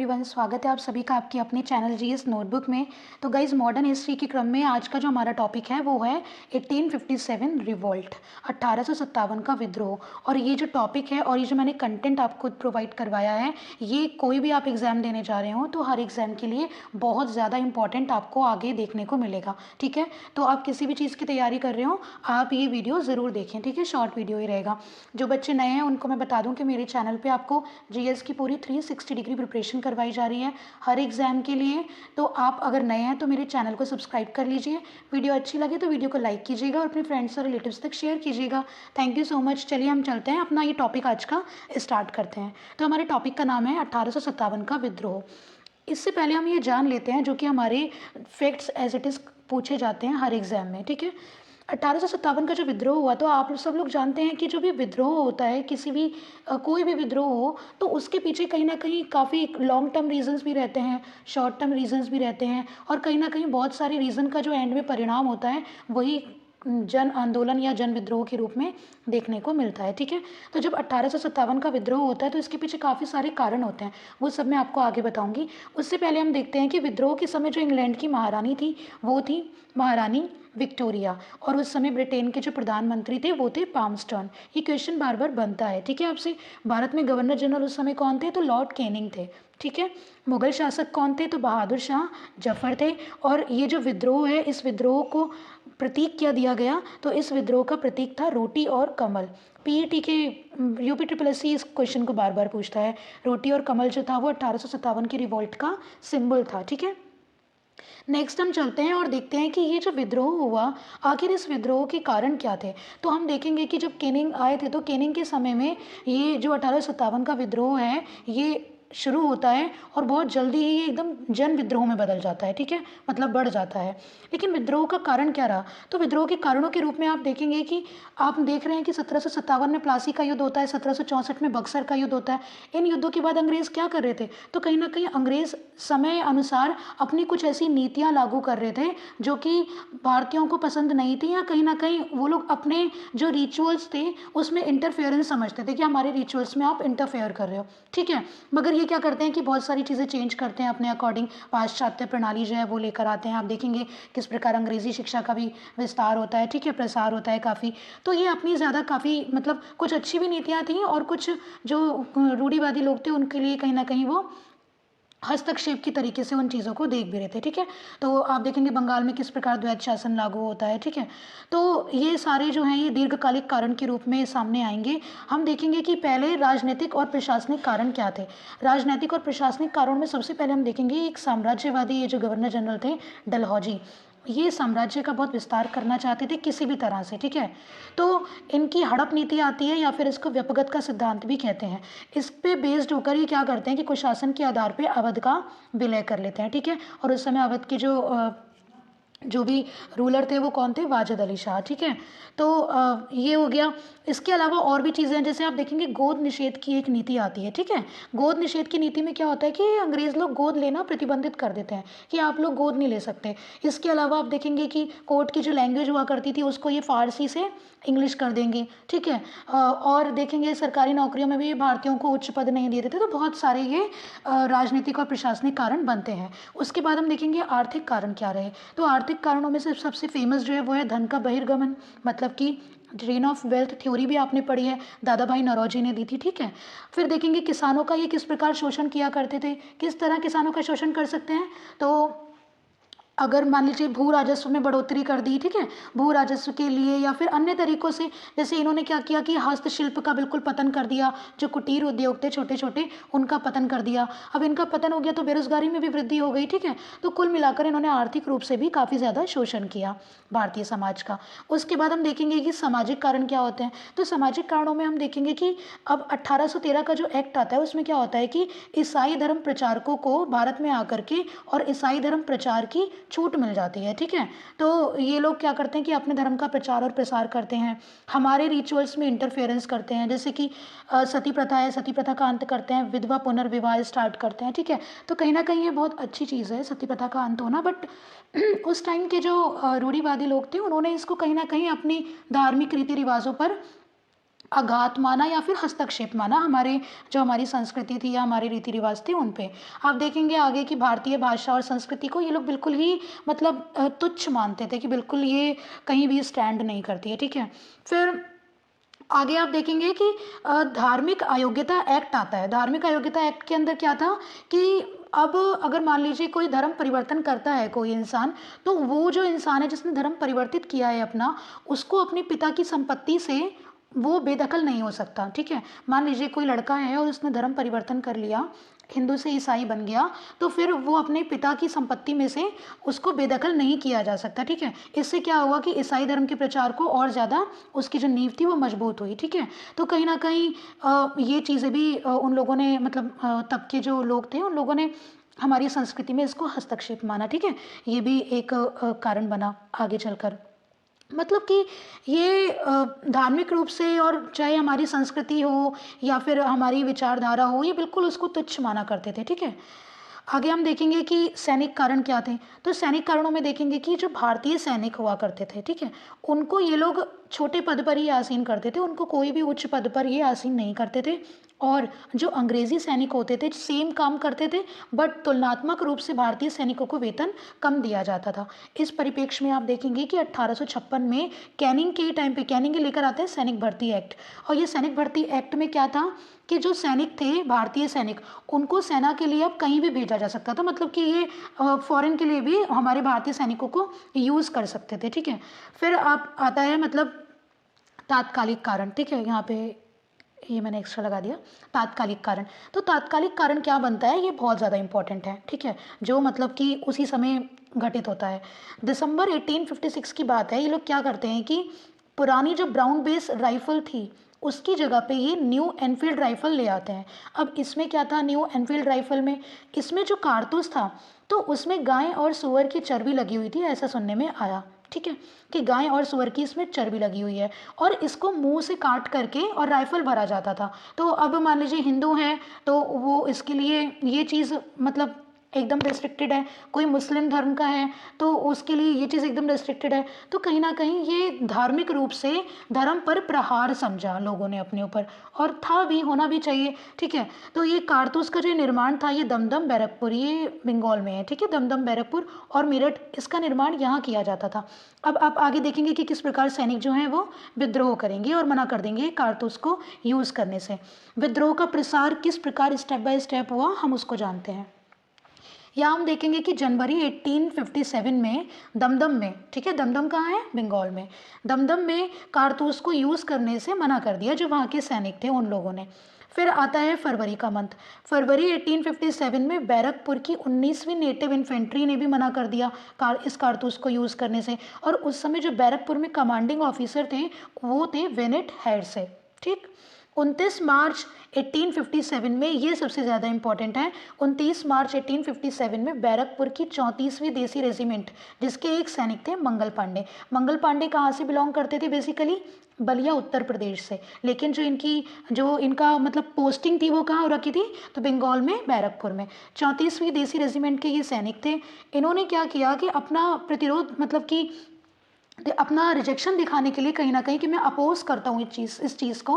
Everyone, स्वागत है आप सभी का आपकी अपने चैनल जीएस नोटबुक में। तो गाइज मॉडर्न हिस्ट्री के क्रम में आज का जो हमारा टॉपिक है वो है 1857 रिवोल्ट, 1857 का विद्रोह। और ये जो टॉपिक है और ये जो मैंने कंटेंट आपको प्रोवाइड करवाया है, ये कोई भी आप एग्ज़ाम देने जा रहे हो तो हर एग्ज़ाम के लिए बहुत ज़्यादा इंपॉर्टेंट आपको आगे देखने को मिलेगा। ठीक है, तो आप किसी भी चीज़ की तैयारी कर रहे हो आप ये वीडियो ज़रूर देखें। ठीक है, शॉर्ट वीडियो ही रहेगा। जो बच्चे नए हैं उनको मैं बता दूं कि मेरे चैनल पे आपको जीएस की पूरी 360 डिग्री प्रिपरेशन करवाई जा रही है हर एग्ज़ाम के लिए। तो आप अगर नए हैं तो मेरे चैनल को सब्सक्राइब कर लीजिए। वीडियो अच्छी लगे तो वीडियो को लाइक कीजिएगा और अपने फ्रेंड्स और रिलेटिव्स तक शेयर कीजिएगा। Thank you so much. चलिए हम चलते हैं, अपना ये टॉपिक आज का स्टार्ट करते हैं। तो हमारे टॉपिक का नाम है 1857 का विद्रोह। इससे पहले हम ये जान लेते हैं जो कि हमारे फैक्ट्स एज इट इज़ पूछे जाते हैं हर एग्ज़ाम में। ठीक है, 1857 का जो विद्रोह हुआ, तो आप सब लोग जानते हैं कि जो भी विद्रोह होता है, किसी भी कोई भी विद्रोह हो तो उसके पीछे कहीं ना कहीं काफ़ी लॉन्ग टर्म रीजंस भी रहते हैं, शॉर्ट टर्म रीजंस भी रहते हैं, और कहीं ना कहीं बहुत सारे रीज़न का जो एंड में परिणाम होता है वही जन आंदोलन या जन विद्रोह के रूप में देखने को मिलता है। ठीक है, तो जब 1857 का विद्रोह होता है तो इसके पीछे काफ़ी सारे कारण होते हैं, वो सब मैं आपको आगे बताऊंगी। उससे पहले हम देखते हैं कि विद्रोह के समय जो इंग्लैंड की महारानी थी वो थी महारानी विक्टोरिया, और उस समय ब्रिटेन के जो प्रधानमंत्री थे वो थे पामस्टर्न। ये क्वेश्चन बार बार बनता है। ठीक है, आपसे भारत में गवर्नर जनरल उस समय कौन थे, तो लॉर्ड कैनिंग थे। ठीक है, मुगल शासक कौन थे, तो बहादुर शाह जफर थे। और ये जो विद्रोह है, इस विद्रोह को प्रतीक क्या दिया गया, तो इस विद्रोह का प्रतीक था रोटी और कमल। पीईटी के यूपी ट्रिपल एस इस क्वेश्चन को बार बार पूछता है। रोटी और कमल जो था वो 1857 की रिवॉल्ट का सिंबल था। ठीक है, नेक्स्ट हम चलते हैं और देखते हैं कि ये जो विद्रोह हुआ, आखिर इस विद्रोह के कारण क्या थे। तो हम देखेंगे कि जब केनिंग आए थे तो केनिंग के समय में ये जो 1857 का विद्रोह है ये शुरू होता है और बहुत जल्दी ही ये एकदम जन विद्रोह में बदल जाता है। ठीक है, मतलब बढ़ जाता है। लेकिन विद्रोह का कारण क्या रहा, तो विद्रोह के कारणों के रूप में आप देखेंगे कि आप देख रहे हैं कि 1757 में प्लासी का युद्ध होता है, 1764 में बक्सर का युद्ध होता है। इन युद्धों के बाद अंग्रेज़ क्या कर रहे थे, तो कहीं ना कहीं अंग्रेज़ समय अनुसार अपनी कुछ ऐसी नीतियाँ लागू कर रहे थे जो कि भारतीयों को पसंद नहीं थी, या कहीं ना कहीं वो लोग अपने जो रिचुअल्स थे उसमें इंटरफेरेंस समझते थे कि हमारे रिचुअल्स में आप इंटरफेयर कर रहे हो। ठीक है, मगर ये क्या करते हैं कि बहुत सारी चीज़ें चेंज करते हैं अपने अकॉर्डिंग, पाश्चात्य प्रणाली जो है वो लेकर आते हैं। आप देखेंगे किस प्रकार अंग्रेजी शिक्षा का भी विस्तार होता है। ठीक है, प्रसार होता है काफ़ी। तो ये अपनी ज़्यादा काफ़ी मतलब कुछ अच्छी भी नीतियाँ थी और कुछ जो रूढ़िवादी लोग थे उनके लिए कहीं ना कहीं वो हस्तक्षेप की तरीके से उन चीज़ों को देख भी रहे थे। ठीक है, तो आप देखेंगे बंगाल में किस प्रकार द्वैत शासन लागू होता है। ठीक है, तो ये सारे जो हैं ये दीर्घकालिक कारण के रूप में सामने आएंगे। हम देखेंगे कि पहले राजनीतिक और प्रशासनिक कारण क्या थे। राजनीतिक और प्रशासनिक कारणों में सबसे पहले हम देखेंगे एक साम्राज्यवादी, ये जो गवर्नर जनरल थे डलहौजी, ये साम्राज्य का बहुत विस्तार करना चाहते थे किसी भी तरह से। ठीक है, तो इनकी हड़प नीति आती है या फिर इसको व्यपगत का सिद्धांत भी कहते हैं। इस पे बेस्ड होकर ये क्या करते हैं कि कुशासन के आधार पे अवध का विलय कर लेते हैं। ठीक है, और उस समय अवध के जो भी रूलर थे वो कौन थे, वाजिद अली शाह। ठीक है, तो ये हो गया। इसके अलावा और भी चीज़ें हैं, जैसे आप देखेंगे गोद निषेध की एक नीति आती है। ठीक है, गोद निषेध की नीति में क्या होता है कि अंग्रेज़ लोग गोद लेना प्रतिबंधित कर देते हैं कि आप लोग गोद नहीं ले सकते। इसके अलावा आप देखेंगे कि कोर्ट की जो लैंग्वेज हुआ करती थी उसको ये फारसी से इंग्लिश कर देंगे। ठीक है, और देखेंगे सरकारी नौकरियों में भी भारतीयों को उच्च पद नहीं देते थे। तो बहुत सारे ये राजनीतिक और प्रशासनिक कारण बनते हैं। उसके बाद हम देखेंगे आर्थिक कारण क्या रहे। तो आर्थिक कारणों में से सबसे फेमस जो है वो है धन का बहिर्गमन, मतलब कि ड्रेन ऑफ वेल्थ थ्योरी भी आपने पढ़ी है, दादा भाई नौरोजी ने दी थी। ठीक है, फिर देखेंगे किसानों का ये किस प्रकार शोषण किया करते थे, किस तरह किसानों का शोषण कर सकते हैं। तो अगर मान लीजिए भू राजस्व में बढ़ोतरी कर दी, ठीक है, भू राजस्व के लिए या फिर अन्य तरीकों से, जैसे इन्होंने क्या किया कि हस्तशिल्प का बिल्कुल पतन कर दिया, जो कुटीर उद्योग थे छोटे छोटे उनका पतन कर दिया। अब इनका पतन हो गया तो बेरोजगारी में भी वृद्धि हो गई। ठीक है, तो कुल मिलाकर इन्होंने आर्थिक रूप से भी काफ़ी ज़्यादा शोषण किया भारतीय समाज का। उसके बाद हम देखेंगे कि सामाजिक कारण क्या होते हैं। तो सामाजिक कारणों में हम देखेंगे कि अब 1813 का जो एक्ट आता है उसमें क्या होता है कि ईसाई धर्म प्रचारकों को भारत में आकर के और ईसाई धर्म प्रचार की छूट मिल जाती है। ठीक है, तो ये लोग क्या करते हैं कि अपने धर्म का प्रचार और प्रसार करते हैं, हमारे रिचुअल्स में इंटरफेरेंस करते हैं, जैसे कि सती प्रथा है, सती प्रथा का अंत करते हैं, विधवा पुनर्विवाह स्टार्ट करते हैं। ठीक है, तो कहीं ना कहीं ये बहुत अच्छी चीज़ है सती प्रथा का अंत होना, बट उस टाइम के जो रूढ़िवादी लोग थे उन्होंने इसको कहीं ना कहीं अपनी धार्मिक रीति रिवाजों पर आघात माना या फिर हस्तक्षेप माना हमारे जो हमारी संस्कृति थी या हमारे रीति रिवाज थे उन पे। आप देखेंगे आगे कि भारतीय भाषा और संस्कृति को ये लोग बिल्कुल ही मतलब तुच्छ मानते थे कि बिल्कुल ये कहीं भी स्टैंड नहीं करती है, ठीक है। फिर आगे आप देखेंगे कि धार्मिक अयोग्यता एक्ट आता है। धार्मिक अयोग्यता एक्ट के अंदर क्या था कि अब अगर मान लीजिए कोई धर्म परिवर्तन करता है कोई इंसान, तो वो जो इंसान है जिसने धर्म परिवर्तित किया है अपना, उसको अपने पिता की संपत्ति से वो बेदखल नहीं हो सकता, ठीक है। मान लीजिए कोई लड़का है और उसने धर्म परिवर्तन कर लिया, हिंदू से ईसाई बन गया, तो फिर वो अपने पिता की संपत्ति में से उसको बेदखल नहीं किया जा सकता, ठीक है। इससे क्या हुआ कि ईसाई धर्म के प्रचार को और ज़्यादा उसकी जो नींव थी वो मजबूत हुई, ठीक है। तो कहीं ना कहीं ये चीज़ें भी उन लोगों ने मतलब तब के जो लोग थे उन लोगों ने हमारी संस्कृति में इसको हस्तक्षेप माना, ठीक है। ये भी एक कारण बना आगे चलकर। मतलब कि ये धार्मिक रूप से और चाहे हमारी संस्कृति हो या फिर हमारी विचारधारा हो, ये बिल्कुल उसको तुच्छ माना करते थे, ठीक है। आगे हम देखेंगे कि सैनिक कारण क्या थे। तो सैनिक कारणों में देखेंगे कि जो भारतीय सैनिक हुआ करते थे, ठीक है, उनको ये लोग छोटे पद पर ही आसीन करते थे, उनको कोई भी उच्च पद पर ये आसीन नहीं करते थे। और जो अंग्रेजी सैनिक होते थे सेम काम करते थे, बट तुलनात्मक रूप से भारतीय सैनिकों को वेतन कम दिया जाता था। इस परिप्रेक्ष्य में आप देखेंगे कि 1856 में कैनिंग के टाइम पे, कैनिंग लेकर आते हैं सैनिक भर्ती एक्ट। और ये सैनिक भर्ती एक्ट में क्या था कि जो सैनिक थे भारतीय सैनिक, उनको सेना के लिए अब कहीं भी भेजा जा सकता था, मतलब कि ये फॉरेन के लिए भी हमारे भारतीय सैनिकों को यूज़ कर सकते थे, ठीक है। फिर आप आता है मतलब तात्कालिक कारण, ठीक है। यहाँ पे ये मैंने एक्स्ट्रा लगा दिया, तात्कालिक कारण। तो तात्कालिक कारण क्या बनता है, ये बहुत ज़्यादा इंपॉर्टेंट है, ठीक है, जो मतलब कि उसी समय घटित होता है। दिसंबर 1856 की बात है। ये लोग क्या करते हैं कि पुरानी जो ब्राउन बेस राइफल थी उसकी जगह पे ये न्यू एनफील्ड राइफल ले आते हैं। अब इसमें क्या था न्यू एनफील्ड राइफल में, इसमें जो कारतूस था तो उसमें गाय और सूअर की चर्बी लगी हुई थी, ऐसा सुनने में आया, ठीक है, कि गाय और सूअर की इसमें चर्बी लगी हुई है और इसको मुंह से काट करके और राइफल भरा जाता था। तो अब मान लीजिए हिंदू हैं तो वो इसके लिए ये चीज़ मतलब एकदम रेस्ट्रिक्टेड है, कोई मुस्लिम धर्म का है तो उसके लिए ये चीज़ एकदम रेस्ट्रिक्टेड है। तो कहीं ना कहीं ये धार्मिक रूप से धर्म पर प्रहार समझा लोगों ने अपने ऊपर, और था भी, होना भी चाहिए, ठीक है। तो ये कारतूस का जो निर्माण था ये दमदम बैरकपुर, ये बंगाल में है, ठीक है, दमदम बैरकपुर और मेरठ, इसका निर्माण यहाँ किया जाता था। अब आप आगे देखेंगे कि किस प्रकार सैनिक जो हैं वो विद्रोह करेंगे और मना कर देंगे कारतूस को यूज़ करने से। विद्रोह का प्रसार किस प्रकार स्टेप बाय स्टेप हुआ हम उसको जानते हैं। यहाँ हम देखेंगे कि जनवरी 1857 में दमदम में, ठीक है, दमदम कहाँ है, बंगाल में, दमदम में कारतूस को यूज़ करने से मना कर दिया जो वहाँ के सैनिक थे उन लोगों ने। फिर आता है फरवरी का मंथ। फरवरी 1857 में बैरकपुर की 19वीं नेटिव इन्फेंट्री ने भी मना कर दिया इस कारतूस को यूज़ करने से। और उस समय जो बैरकपुर में कमांडिंग ऑफिसर थे वो थे वेनेट हैडसे, ठीक। 29 मार्च 1857 में, ये सबसे ज़्यादा इंपॉर्टेंट है, 29 मार्च 1857 में बैरकपुर की 34वीं देसी रेजिमेंट जिसके एक सैनिक थे मंगल पांडे। मंगल पांडे कहाँ से बिलोंग करते थे, बेसिकली बलिया उत्तर प्रदेश से, लेकिन जो इनका मतलब पोस्टिंग थी वो कहाँ हो रखी थी, तो बंगाल में बैरकपुर में। 34वीं देसी रेजिमेंट के ये सैनिक थे। इन्होंने क्या किया कि अपना प्रतिरोध मतलब कि अपना रिजेक्शन दिखाने के लिए कहीं ना कहीं कि मैं अपोज करता हूँ इस चीज़ को,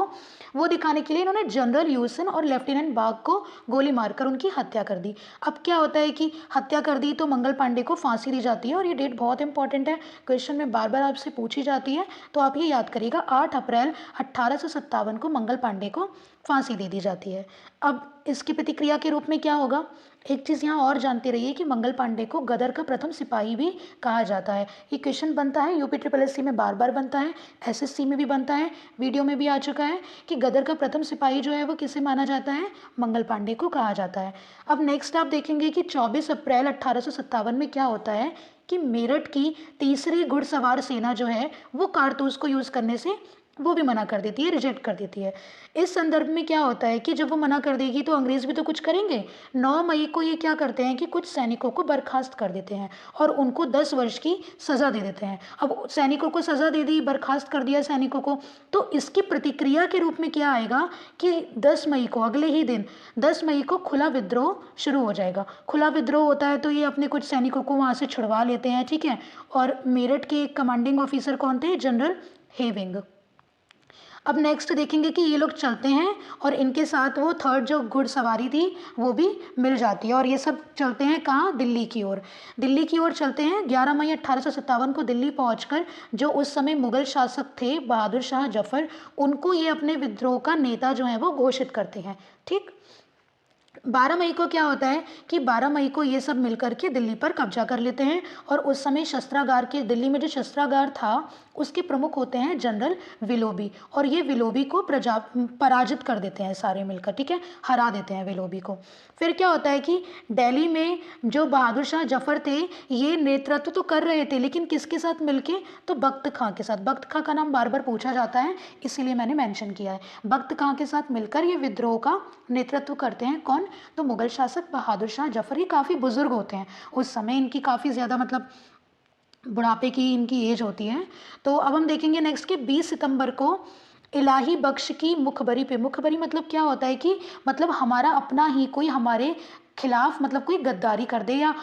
वो दिखाने के लिए इन्होंने जनरल यूसन और लेफ्टिनेंट बाग को गोली मारकर उनकी हत्या कर दी। अब क्या होता है कि हत्या कर दी तो मंगल पांडे को फांसी दी जाती है, और ये डेट बहुत इंपॉर्टेंट है, क्वेश्चन में बार बार आपसे पूछी जाती है, तो आप ये याद करिएगा 8 अप्रैल 1857 को मंगल पांडे को फांसी दे दी जाती है। अब इसकी प्रतिक्रिया के रूप में क्या होगा, एक चीज़ यहाँ और जानते रहिए कि मंगल पांडे को गदर का प्रथम सिपाही भी कहा जाता है। ये क्वेश्चन बनता है यूपी ट्रिपल एस सी में, बार बार बनता है, एसएससी में भी बनता है, वीडियो में भी आ चुका है कि गदर का प्रथम सिपाही जो है वो किसे माना जाता है, मंगल पांडे को कहा जाता है। अब नेक्स्ट आप देखेंगे कि 24 अप्रैल 1857 में क्या होता है कि मेरठ की तीसरी घुड़सवार सेना जो है वो कारतूस को यूज़ करने से वो भी मना कर देती है, रिजेक्ट कर देती है। इस संदर्भ में क्या होता है कि जब वो मना कर देगी तो अंग्रेज़ भी तो कुछ करेंगे। 9 मई को ये क्या करते हैं कि कुछ सैनिकों को बर्खास्त कर देते हैं और उनको 10 वर्ष की सज़ा दे देते हैं। अब सैनिकों को सज़ा दे दी, बर्खास्त कर दिया सैनिकों को, तो इसकी प्रतिक्रिया के रूप में क्या आएगा कि 10 मई को, अगले ही दिन 10 मई को खुला विद्रोह शुरू हो जाएगा। खुला विद्रोह होता है तो ये अपने कुछ सैनिकों को वहाँ से छुड़वा लेते हैं, ठीक है। और मेरठ के कमांडिंग ऑफिसर कौन थे, जनरल हेविंग। अब नेक्स्ट देखेंगे कि ये लोग चलते हैं और इनके साथ वो थर्ड जो घुड़सवारी थी वो भी मिल जाती है और ये सब चलते हैं कहाँ, दिल्ली की ओर। दिल्ली की ओर चलते हैं। 11 मई 1857 को दिल्ली पहुंचकर जो उस समय मुगल शासक थे बहादुर शाह जफर, उनको ये अपने विद्रोह का नेता जो है वो घोषित करते हैं। ठीक। 12 मई को क्या होता है कि 12 मई को ये सब मिलकर के दिल्ली पर कब्जा कर लेते हैं और उस समय शस्त्रागार के, दिल्ली में जो शस्त्रागार था उसके प्रमुख होते हैं जनरल विलोबी, और ये विलोबी को पराजित कर देते हैं सारे मिलकर। ठीक है, हरा देते हैं विलोबी को। फिर क्या होता है कि दिल्ली में जो बहादुर शाह जफर थे ये नेतृत्व तो कर रहे थे, लेकिन किसके साथ मिलके, तो बख्त खां के साथ। बख्त खां का नाम बार बार पूछा जाता है इसीलिए मैंने मेंशन किया है। बख्त खां के साथ मिलकर ये विद्रोह का नेतृत्व करते हैं। कौन, तो मुगल शासक बहादुर शाह जफर। ये काफ़ी बुजुर्ग होते हैं उस समय, इनकी काफ़ी ज़्यादा मतलब बुढ़ापे की इनकी एज होती है। तो अब हम देखेंगे नेक्स्ट के 20 सितंबर को इलाही बख्श की मुखबरी पे। मुखबरी मतलब क्या होता है कि मतलब हमारा अपना ही कोई हमारे खिलाफ मतलब कोई गद्दारी कर दे या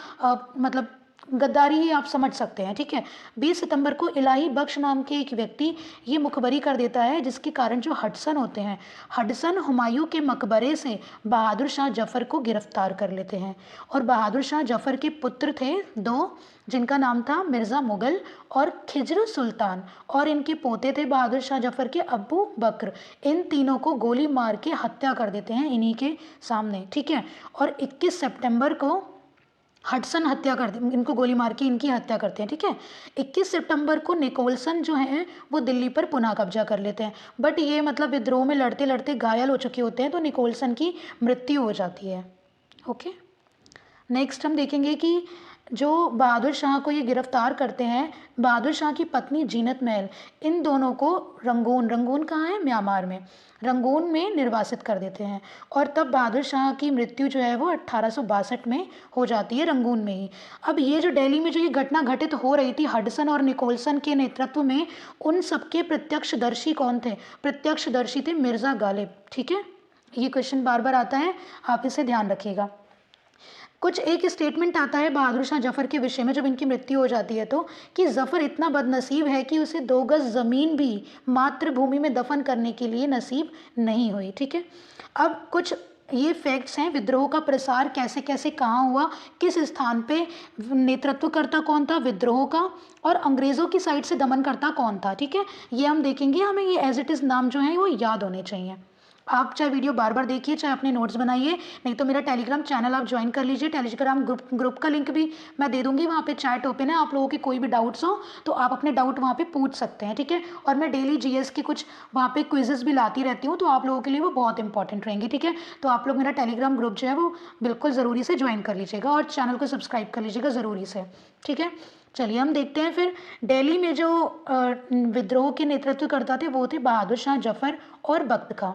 मतलब गद्दारी ही आप समझ सकते हैं। ठीक है, 20 सितंबर को इलाही बख्श नाम के एक व्यक्ति ये मुखबरी कर देता है, जिसके कारण जो हडसन होते हैं, हडसन हुमायूं के मकबरे से बहादुर शाह जफर को गिरफ्तार कर लेते हैं। और बहादुर शाह जफर के पुत्र थे दो, जिनका नाम था मिर्ज़ा मुगल और खिज्र सुल्तान, और इनके पोते थे बहादुर शाह जफर के अब्बू बकर। इन तीनों को गोली मार के हत्या कर देते हैं इन्हीं के सामने। ठीक है, और 21 सितंबर को हडसन हत्या कर दे, इनको गोली मार के इनकी हत्या करते हैं। ठीक है, 21 सितंबर को निकोलसन जो हैं वो दिल्ली पर पुनः कब्जा कर लेते हैं, बट ये मतलब विद्रोह में लड़ते लड़ते घायल हो चुके होते हैं, तो निकोलसन की मृत्यु हो जाती है। ओके, नेक्स्ट हम देखेंगे कि जो बहादुर शाह को ये गिरफ्तार करते हैं, बहादुर शाह की पत्नी जीनत महल, इन दोनों को रंगून, रंगून कहाँ है, म्यांमार में, रंगून में निर्वासित कर देते हैं। और तब बहादुर शाह की मृत्यु जो है वो 1862 में हो जाती है, रंगून में ही। अब ये जो दिल्ली में जो ये घटना घटित हो रही थी हडसन और निकोलसन के नेतृत्व में, उन सबके प्रत्यक्षदर्शी कौन थे, प्रत्यक्षदर्शी थे मिर्ज़ा गालिब। ठीक है, ये क्वेश्चन बार बार आता है, आप इसे ध्यान रखिएगा। कुछ एक स्टेटमेंट आता है बहादुर शाह जफर के विषय में जब इनकी मृत्यु हो जाती है, तो कि जफर इतना बदनसीब है कि उसे 2 गज ज़मीन भी मातृभूमि में दफन करने के लिए नसीब नहीं हुई। ठीक है, अब कुछ ये फैक्ट्स हैं, विद्रोह का प्रसार कैसे कैसे कहाँ हुआ, किस स्थान पे नेतृत्वकर्ता कौन था विद्रोह का, और अंग्रेज़ों की साइड से दमनकर्ता कौन था। ठीक है, ये हम देखेंगे, हमें ये एज इट इज़ नाम जो है वो याद होने चाहिए। आप चाहे वीडियो बार बार देखिए, चाहे अपने नोट्स बनाइए, नहीं तो मेरा टेलीग्राम चैनल आप ज्वाइन कर लीजिए। टेलीग्राम ग्रुप का लिंक भी मैं दे दूंगी, वहाँ पे चैट ओपन है, आप लोगों के कोई भी डाउट्स हो तो आप अपने डाउट वहाँ पे पूछ सकते हैं। ठीक है, और मैं डेली जीएस के कुछ वहाँ पे क्विजेस भी लाती रहती हूँ, तो आप लोगों के लिए वो बहुत इंपॉर्टेंट रहेंगे। ठीक है, तो आप लोग मेरा टेलीग्राम ग्रुप जो है वो बिल्कुल ज़रूरी से ज्वाइन कर लीजिएगा और चैनल को सब्सक्राइब कर लीजिएगा ज़रूरी से। ठीक है, चलिए हम देखते हैं फिर दिल्ली में जो विद्रोह के नेतृत्व करता थे वो थे बहादुर शाह जफर और बख्त खां।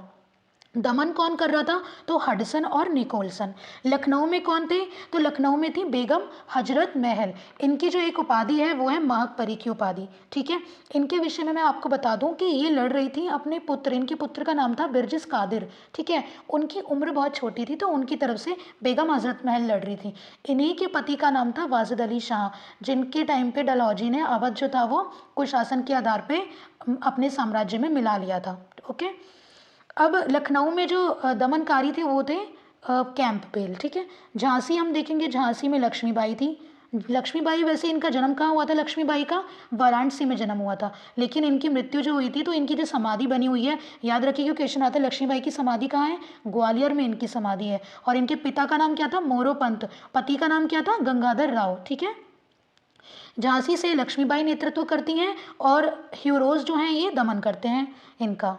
दमन कौन कर रहा था, तो हडसन और निकोलसन। लखनऊ में कौन थे, तो लखनऊ में थी बेगम हजरत महल। इनकी जो एक उपाधि है वो है महक परी की उपाधि। ठीक है, इनके विषय में मैं आपको बता दूं कि ये लड़ रही थी अपने पुत्र, इनके पुत्र का नाम था बिरजिस कादिर। ठीक है, उनकी उम्र बहुत छोटी थी, तो उनकी तरफ से बेगम हजरत महल लड़ रही थी। इन्हीं के पति का नाम था वाजिद अली शाह, जिनके टाइम पे डलहौजी ने अवध जो था वो कुशासन के आधार पर अपने साम्राज्य में मिला लिया था। ओके, अब लखनऊ में जो दमनकारी थे वो थे कैंपबेल। ठीक है, झांसी हम देखेंगे, झांसी में लक्ष्मीबाई थी। लक्ष्मीबाई, वैसे इनका जन्म कहाँ हुआ था, लक्ष्मीबाई का वाराणसी में जन्म हुआ था, लेकिन इनकी मृत्यु जो हुई थी तो इनकी जो समाधि बनी हुई है, याद रखिए क्वेश्चन आता है लक्ष्मीबाई की समाधि कहाँ है, ग्वालियर में इनकी समाधि है। और इनके पिता का नाम क्या था, मोरोपंत, पति का नाम क्या था, गंगाधर राव। ठीक है, झांसी से लक्ष्मीबाई नेतृत्व करती हैं और ह्यूरोज जो हैं ये दमन करते हैं इनका।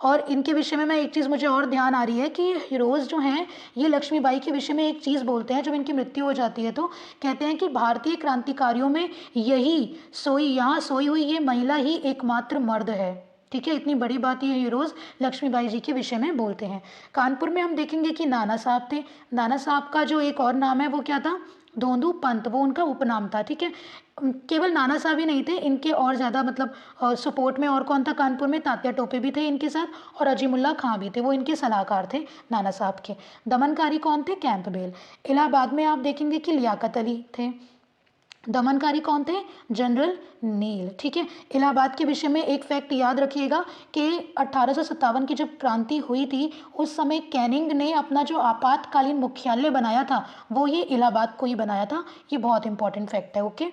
और इनके विषय में मैं एक चीज़ मुझे और ध्यान आ रही है कि हीरोज़ जो हैं ये लक्ष्मीबाई के विषय में एक चीज़ बोलते हैं, जब इनकी मृत्यु हो जाती है तो कहते हैं कि भारतीय क्रांतिकारियों में यहाँ सोई हुई ये महिला ही एकमात्र मर्द है। ठीक है, इतनी बड़ी बात ये हीरोज़ लक्ष्मीबाई जी के विषय में बोलते हैं। कानपुर में हम देखेंगे कि नाना साहब थे। नाना साहब का जो एक और नाम है वो क्या था, धोंदू पंत, वो उनका उपनाम था। ठीक है, केवल नाना साहब ही नहीं थे, इनके और ज़्यादा मतलब सपोर्ट में और कौन था कानपुर में, तात्या टोपे भी थे इनके साथ, और अजीमुल्ला खां भी थे, वो इनके सलाहकार थे नाना साहब के। दमनकारी कौन थे, कैंपबेल। इलाहाबाद में आप देखेंगे कि लियाकत अली थे। दमनकारी कौन थे? जनरल नील। ठीक है। इलाहाबाद के विषय में एक फैक्ट याद रखिएगा कि 1857 की जब क्रांति हुई थी उस समय कैनिंग ने अपना जो आपातकालीन मुख्यालय बनाया था वो ये इलाहाबाद को ही बनाया था। ये बहुत इंपॉर्टेंट फैक्ट है। ओके।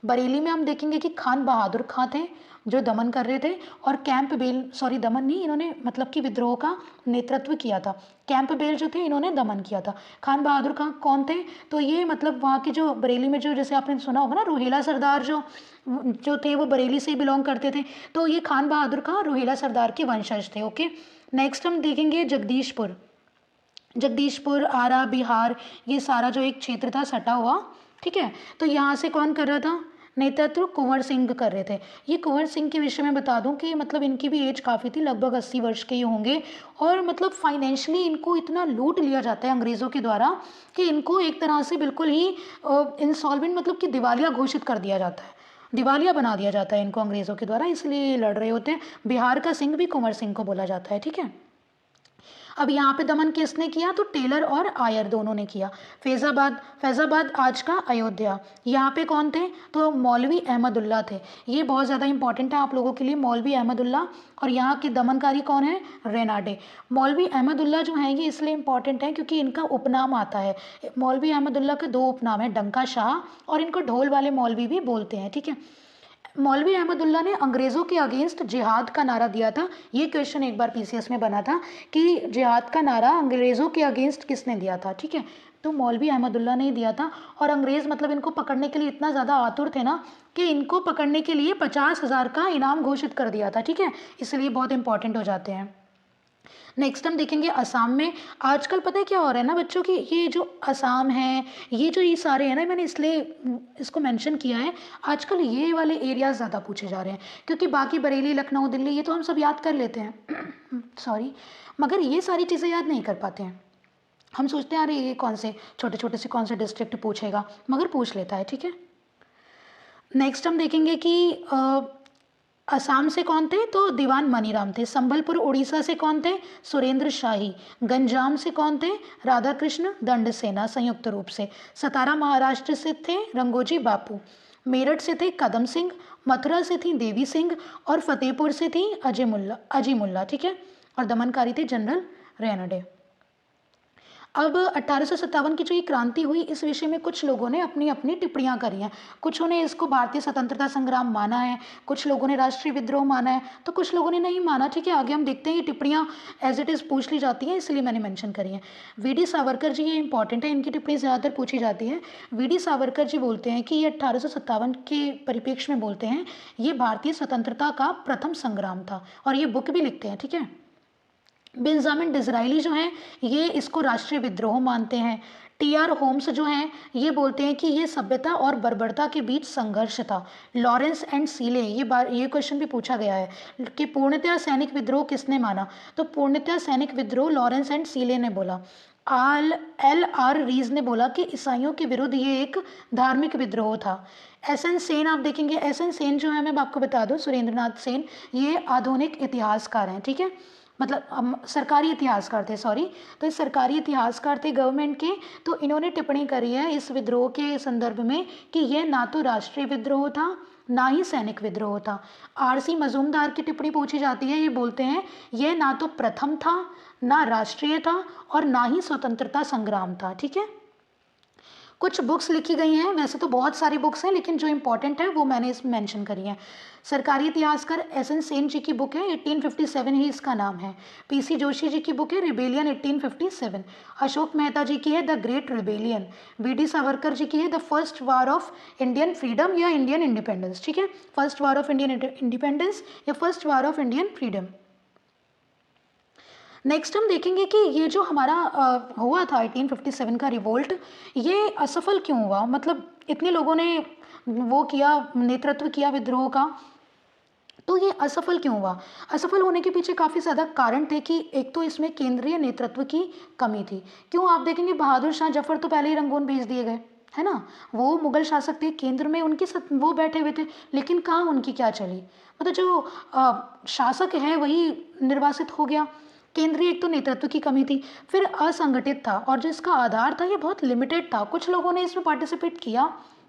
बरेली में हम देखेंगे कि खान बहादुर खां थे जो दमन कर रहे थे, और कैंप बेल, सॉरी दमन नहीं, इन्होंने मतलब कि विद्रोह का नेतृत्व किया था। कैंप बेल जो थे इन्होंने दमन किया था। खान बहादुर खां कौन थे? तो ये मतलब वहाँ के जो बरेली में जो, जैसे आपने सुना होगा ना, रोहिला सरदार जो थे वो बरेली से बिलोंग करते थे। तो ये खान बहादुर खां रोहिला सरदार के वंशज थे। ओके। नेक्स्ट हम देखेंगे जगदीशपुर। जगदीशपुर, आरा, बिहार, ये सारा जो एक क्षेत्र था सटा हुआ। ठीक है। तो यहाँ से कौन कर रहा था नेतृत्व? कुंवर सिंह कर रहे थे। ये कुंवर सिंह के विषय में बता दूं कि मतलब इनकी भी एज काफ़ी थी, लगभग 80 वर्ष के ही होंगे। और मतलब फाइनेंशियली इनको इतना लूट लिया जाता है अंग्रेज़ों के द्वारा कि इनको एक तरह से बिल्कुल ही इंसॉल्वेंट, मतलब कि दिवालिया घोषित कर दिया जाता है, दिवालिया बना दिया जाता है इनको अंग्रेज़ों के द्वारा, इसलिए ये लड़ रहे होते हैं। बिहार का सिंह भी कुंवर सिंह को बोला जाता है। ठीक है। अब यहाँ पे दमन किसने किया? तो टेलर और आयर दोनों ने किया। फैज़ाबाद, फैज़ाबाद आज का अयोध्या, यहाँ पे कौन थे? तो मौलवी अहमदुल्ला थे। ये बहुत ज़्यादा इंपॉर्टेंट है आप लोगों के लिए, मौलवी अहमदुल्ला। और यहाँ के दमनकारी कौन है? रेनाडे। मौलवी अहमदुल्ला जो है ये इसलिए इंपॉर्टेंट है क्योंकि इनका उपनाम आता है। मौलवी अहमदुल्ला के 2 उपनाम हैं, डंका शाह, और इनको ढोल वाले मौलवी भी बोलते हैं। ठीक है। मौलवी अहमदुल्ला ने अंग्रेज़ों के अगेंस्ट जिहाद का नारा दिया था। ये क्वेश्चन एक बार पीसीएस में बना था कि जिहाद का नारा अंग्रेज़ों के अगेंस्ट किसने दिया था। ठीक है। तो मौलवी अहमदुल्ला ने ही दिया था। और अंग्रेज़ मतलब इनको पकड़ने के लिए इतना ज़्यादा आतुर थे ना कि इनको पकड़ने के लिए 50,000 का इनाम घोषित कर दिया था। ठीक है। इसलिए बहुत इंपॉर्टेंट हो जाते हैं। नेक्स्ट हम देखेंगे असम में। आजकल पता है क्या हो रहा है ना बच्चों की, ये जो असम है, ये जो ये सारे हैं ना, मैंने इसलिए इसको मेंशन किया है, आजकल ये वाले एरियाज ज़्यादा पूछे जा रहे हैं क्योंकि बाकी बरेली, लखनऊ, दिल्ली ये तो हम सब याद कर लेते हैं सॉरी, मगर ये सारी चीज़ें याद नहीं कर पाते हैं। हम सोचते हैं अरे ये कौन से छोटे छोटे से कौन से डिस्ट्रिक्ट पूछेगा, मगर पूछ लेता है। ठीक है। नेक्स्ट हम देखेंगे कि असम से कौन थे? तो दीवान मनीराम थे। संबलपुर उड़ीसा से कौन थे? सुरेंद्र शाही। गंजाम से कौन थे? राधा कृष्ण दंडसेना संयुक्त रूप से। सतारा महाराष्ट्र से थे रंगोजी बापू। मेरठ से थे कदम सिंह। मथुरा से थी देवी सिंह। और फतेहपुर से थी अजी मुल्ला। ठीक है। और दमनकारी थे जनरल रेनडे। अब 1857 की जो ये क्रांति हुई इस विषय में कुछ लोगों ने अपनी अपनी टिप्पणियां करी हैं। कुछों ने इसको भारतीय स्वतंत्रता संग्राम माना है, कुछ लोगों ने राष्ट्रीय विद्रोह माना है, तो कुछ लोगों ने नहीं माना। ठीक है। आगे हम देखते हैं ये टिप्पणियां एज इट इज़ पूछ ली जाती हैं, इसलिए मैंने मेंशन करी है। वी.डी. सावरकर जी, ये इंपॉर्टेंट है, इनकी टिप्पणी ज़्यादातर पूछी जाती है। वी.डी. सावरकर जी बोलते हैं कि ये 1857 के परिप्रेक्ष्य में बोलते हैं, ये भारतीय स्वतंत्रता का प्रथम संग्राम था, और ये बुक भी लिखते हैं। ठीक है। बेंजामिन डिज़राइली जो हैं ये इसको राष्ट्रीय विद्रोह मानते हैं। टी.आर. होम्स जो हैं ये बोलते हैं कि ये सभ्यता और बर्बरता के बीच संघर्ष था। लॉरेंस एंड सीले, ये क्वेश्चन भी पूछा गया है कि पूर्णतः सैनिक विद्रोह किसने माना? तो पूर्णतः सैनिक विद्रोह लॉरेंस एंड सीले ने बोला। L.R. रीज ने बोला कि ईसाइयों के विरुद्ध ये एक धार्मिक विद्रोह था। एस.एन. सेन आप देखेंगे, एस.एन. सेन जो है, मैं आपको बता दूं, सुरेंद्रनाथ सेन, ये आधुनिक इतिहासकार हैं। ठीक है। मतलब सरकारी इतिहासकार थे, सॉरी। तो ये सरकारी इतिहासकार थे गवर्नमेंट के। तो इन्होंने टिप्पणी करी है इस विद्रोह के संदर्भ में कि यह ना तो राष्ट्रीय विद्रोह था ना ही सैनिक विद्रोह था। आर.सी. मजूमदार की टिप्पणी पूछी जाती है, ये बोलते हैं यह ना तो प्रथम था, ना राष्ट्रीय था, और ना ही स्वतंत्रता संग्राम था। ठीक है। कुछ बुक्स लिखी गई हैं, वैसे तो बहुत सारी बुक्स हैं लेकिन जो इंपॉर्टेंट है वो मैंने इसमें मेंशन करी है। सरकारी इतिहासकार एस.एन. सेन जी की बुक है, 1857 ही इसका नाम है। पी.सी. जोशी जी की बुक है रिबेलियन 1857। अशोक मेहता जी की है the great rebellion. V D. Savarkar ji की है the first war of Indian freedom या इंडियन इंडिपेंडेंस। ठीक है। First war of Indian independence या first war of Indian freedom. Next हम देखेंगे कि ये जो हमारा हुआ था 1857 का रिवोल्ट, ये असफल क्यों हुआ? मतलब इतने लोगों ने वो किया, नेतृत्व किया विद्रोह का, तो ये असफल क्यों हुआ? असफल होने के पीछे काफ़ी ज़्यादा कारण थे कि एक तो इसमें केंद्रीय नेतृत्व की कमी थी। क्यों? आप देखेंगे बहादुर शाह जफर तो पहले ही रंगून भेज दिए गए, है ना। वो मुगल शासक थे, केंद्र में उनके साथ वो बैठे हुए थे, लेकिन काम उनकी क्या चली? मतलब जो शासक है वही निर्वासित हो गया। केंद्रीय एक तो नेतृत्व की कमी थी, फिर असंगठित था, और जो इसका आधार था ये बहुत लिमिटेड था। कुछ लोगों ने इसमें पार्टिसिपेट किया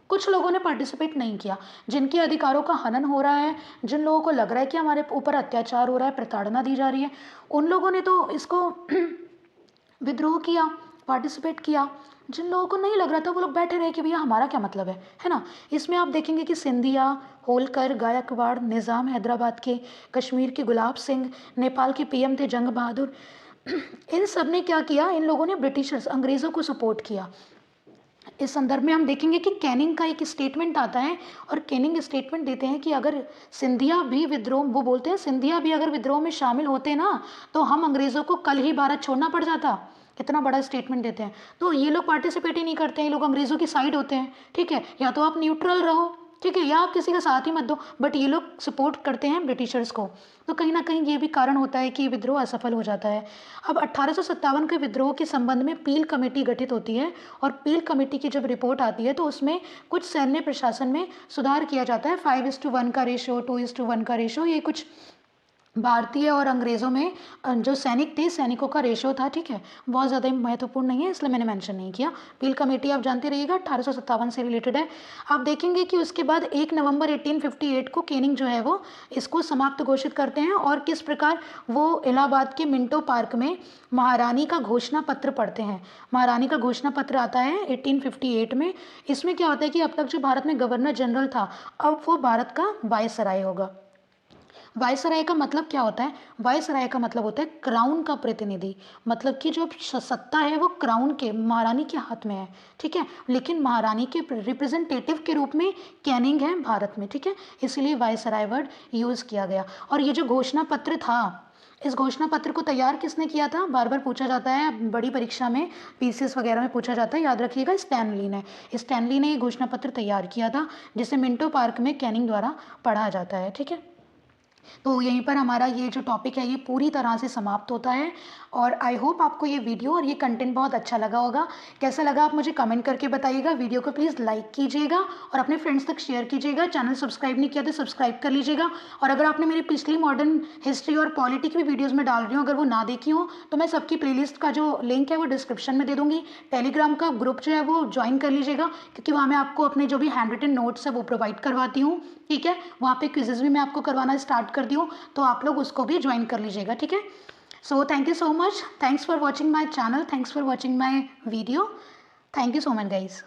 कुछ लोगों ने पार्टिसिपेट नहीं किया। जिनके अधिकारों का हनन हो रहा है, जिन लोगों को लग रहा है कि हमारे ऊपर अत्याचार हो रहा है, प्रताड़ना दी जा रही है, उन लोगों ने तो इसको विद्रोह किया, पार्टिसिपेट किया। जिन लोगों को नहीं लग रहा था वो लोग बैठे रहे कि भैया हमारा क्या मतलब है ना। इसमें आप देखेंगे कि सिंधिया, होलकर, गायकवाड़, निज़ाम हैदराबाद के, कश्मीर के गुलाब सिंह, नेपाल के पीएम थे जंग बहादुर, इन सब ने क्या किया, इन लोगों ने ब्रिटिशर्स, अंग्रेज़ों को सपोर्ट किया। इस संदर्भ में हम देखेंगे कि कैनिंग का एक स्टेटमेंट आता है और कैनिंग स्टेटमेंट देते हैं कि अगर सिंधिया भी विद्रोह, वो बोलते हैं सिंधिया भी अगर विद्रोह में शामिल होते ना तो हम अंग्रेज़ों को कल ही भारत छोड़ना पड़ जाता। इतना बड़ा स्टेटमेंट देते हैं। तो ये लोग पार्टिसिपेट ही नहीं करते हैं, ये लोग अंग्रेज़ों की साइड होते हैं। ठीक है, या तो आप न्यूट्रल रहो, ठीक है, या आप किसी का साथ ही मत दो, बट ये लोग सपोर्ट करते हैं ब्रिटिशर्स को। तो कहीं ना कहीं ये भी कारण होता है कि विद्रोह असफल हो जाता है। अब 1857 के विद्रोह के संबंध में पील कमेटी गठित होती है और पील कमेटी की जब रिपोर्ट आती है तो उसमें कुछ सैन्य प्रशासन में सुधार किया जाता है। 5:1 का रेशो, 2:1 का रेशो, ये कुछ भारतीय और अंग्रेज़ों में जो सैनिक थे, सैनिकों का रेशो था। ठीक है, बहुत ज़्यादा महत्वपूर्ण नहीं है इसलिए मैंने मेंशन नहीं किया। पील कमेटी आप जानते रहिएगा, 1857 से रिलेटेड है। आप देखेंगे कि उसके बाद 1 नवंबर 1858 को कैनिंग जो है वो इसको समाप्त घोषित करते हैं और किस प्रकार वो इलाहाबाद के मिंटो पार्क में महारानी का घोषणा पत्र पढ़ते हैं। महारानी का घोषणा पत्र आता है 1858 में। इसमें क्या होता है कि अब तक जो भारत में गवर्नर जनरल था, अब वो भारत का वायसराय होगा। वायसराय का मतलब क्या होता है? वायसराय का मतलब होता है क्राउन का प्रतिनिधि, मतलब कि जो सत्ता है वो क्राउन के, महारानी के हाथ में है। ठीक है, लेकिन महारानी के रिप्रेजेंटेटिव के रूप में कैनिंग है भारत में। ठीक है, इसलिए वायसराय वर्ड यूज़ किया गया। और ये जो घोषणा पत्र था, इस घोषणा पत्र को तैयार किसने किया था? बार बार पूछा जाता है, बड़ी परीक्षा में पीसीएस वगैरह में पूछा जाता है, याद रखिएगा, स्टैनली ने। स्टैनली ने ये घोषणा पत्र तैयार किया था जिसे मिंटो पार्क में कैनिंग द्वारा पढ़ा जाता है। ठीक है, तो यहीं पर हमारा ये जो टॉपिक है ये पूरी तरह से समाप्त होता है। और आई होप आपको ये वीडियो और ये कंटेंट बहुत अच्छा लगा होगा। कैसा लगा आप मुझे कमेंट करके बताइएगा। वीडियो को प्लीज़ लाइक कीजिएगा और अपने फ्रेंड्स तक शेयर कीजिएगा। चैनल सब्सक्राइब नहीं किया तो सब्सक्राइब कर लीजिएगा। और अगर आपने मेरी पिछली मॉडर्न हिस्ट्री और पॉलिटी की भी वीडियोज़ में डाल रही हूँ, अगर वो ना देखी हो तो मैं सबकी प्लेलिस्ट का जो लिंक है वो डिस्क्रिप्शन में दे दूँगी। टेलीग्राम का ग्रुप जो है वो ज्वाइन कर लीजिएगा, क्योंकि वहाँ मैं आपको अपने जो भी हैंड रिटन नोट्स है वो प्रोवाइड करवाती हूँ। ठीक है, वहाँ पे क्विजेज भी मैं आपको करवाना स्टार्ट कर दी हूँ, तो आप लोग उसको भी ज्वाइन कर लीजिएगा। ठीक है, so thank you so much, thanks for watching my channel, thanks for watching my video, thank you so much guys.